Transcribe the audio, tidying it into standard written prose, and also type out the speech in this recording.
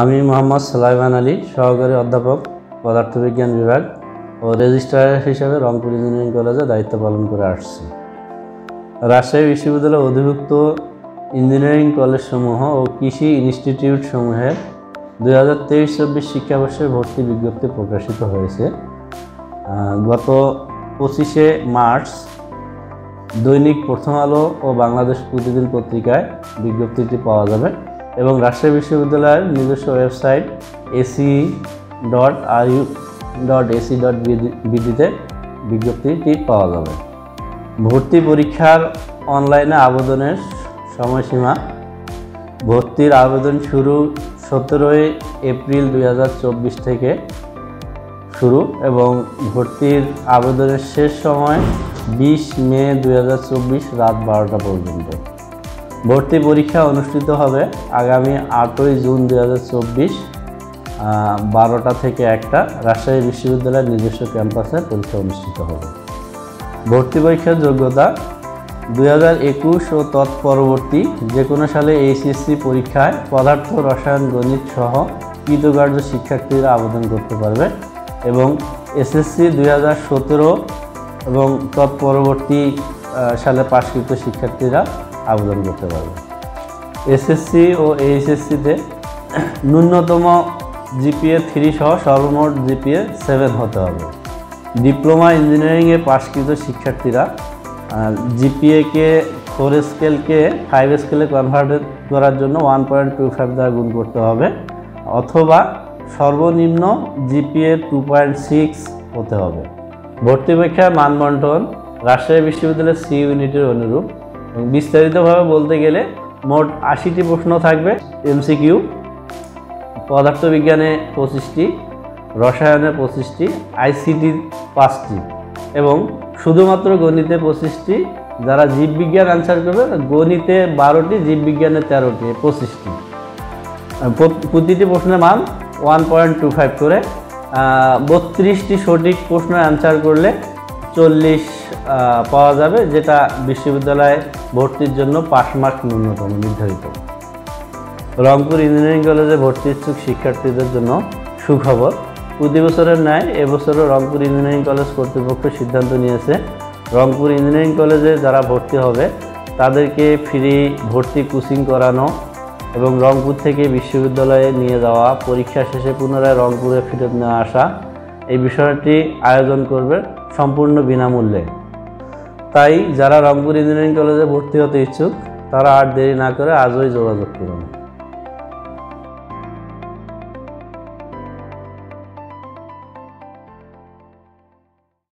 আমি মোহাম্মদ সুলাইমান আলী, সহকারী অধ্যাপক পদার্থবিজ্ঞান বিভাগ ও রেজিস্ট্রার হিসেবে রংপুর ইঞ্জিনিয়ারিং কলেজে দায়িত্ব পালন করে আসছি। রাজশাহী বিশ্ববিদ্যালয়ের অধিভুক্ত ইঞ্জিনিয়ারিং কলেজসমূহ ও কৃষি ইনস্টিটিউটসমূহের 2023-24 শিক্ষাবর্ষের ভর্তি বিজ্ঞপ্তি প্রকাশিত হয়েছে। গত 25শে মার্চ দৈনিক প্রথম আলো ও বাংলাদেশ প্রতিদিন পত্রিকায় বিজ্ঞপ্তিটি পাওয়া যাবে এবং রাজশাহী বিশ্ববিদ্যালয়ের নিজস্ব ওয়েবসাইট ace.ru.ac.bd-তে বিজ্ঞপ্তিটি পাওয়া যাবে। ভর্তি পরীক্ষার অনলাইনে আবেদনের সময়সীমা: ভর্তির আবেদন শুরু 17 এপ্রিল 2024 থেকে শুরু এবং ভর্তির আবেদনের শেষ সময় 20 মে 2024 রাত 12টা পর্যন্ত। ভর্তি পরীক্ষা অনুষ্ঠিত হবে আগামী 8ই জুন 2024 12টা থেকে 1টা রাজশাহী বিশ্ববিদ্যালয়ের নিজস্ব ক্যাম্পাসে পরীক্ষা অনুষ্ঠিত হবে। ভর্তি পরীক্ষার যোগ্যতা: 2021 ও তৎপরবর্তী যে কোনো সালে এইচএসসি পরীক্ষায় পদার্থ, রসায়ন, গণিত সহ কৃতকার্য শিক্ষার্থীরা আবেদন করতে পারবে এবং এসএসসি 2017 এবং তৎপরবর্তী সালে পাশকৃত শিক্ষার্থীরা আবেদন করতে পারবে। এসএসসি ও এইচএসসিতে ন্যূনতম জিপিএ 3 সহ সর্বমোট জিপিএ 7 হতে হবে। ডিপ্লোমা ইঞ্জিনিয়ারিংয়ে পাশকৃত শিক্ষার্থীরা জিপিএকে 4 স্কেলকে 5 স্কেলে কনভার্ট করার জন্য 1.25 দ্বারা গুণ করতে হবে অথবা সর্বনিম্ন জিপিএ 2.6 হতে হবে। ভর্তি পরীক্ষার মানবন্টন রাজশাহী বিশ্ববিদ্যালয়ের সি ইউনিটের অনুরূপ। বিস্তারিতভাবে বলতে গেলে মোট 80টি প্রশ্ন থাকবে। এমসিকিউ: পদার্থবিজ্ঞানে 25টি, রসায়নে 25টি, আইসিটি 5টি এবং শুধুমাত্র গণিতে 25টি। যারা জীববিজ্ঞান অ্যান্সার করবে, গণিতে 12টি, জীববিজ্ঞানে 13টি, 25টি। প্রতিটি প্রশ্নের মান 1.25 করে। 32টি সঠিক প্রশ্ন অ্যান্সার করলে 40 পাওয়া যাবে, যেটা বিশ্ববিদ্যালয়ে ভর্তির জন্য পাস মার্ক ন্যূনতম নির্ধারিত। রংপুর ইঞ্জিনিয়ারিং কলেজে ভর্তি ইচ্ছুক শিক্ষার্থীদের জন্য সুখবর: প্রতি বছরের ন্যায় এবছরও রংপুর ইঞ্জিনিয়ারিং কলেজ কর্তৃপক্ষ সিদ্ধান্ত নিয়েছে রংপুর ইঞ্জিনিয়ারিং কলেজে যারা ভর্তি হবে তাদেরকে ফ্রি ভর্তি কোচিং করানো এবং রংপুর থেকে বিশ্ববিদ্যালয়ে নিয়ে যাওয়া, পরীক্ষা শেষে পুনরায় রংপুরে ফেরত নিয়ে আসা, এই বিষয়টি আয়োজন করবে সম্পূর্ণ বিনামূল্যে। তাই যারা রংপুর ইঞ্জিনিয়ারিং কলেজে ভর্তি হতে ইচ্ছুক তারা আর দেরি না করে আজই যোগাযোগ করুন।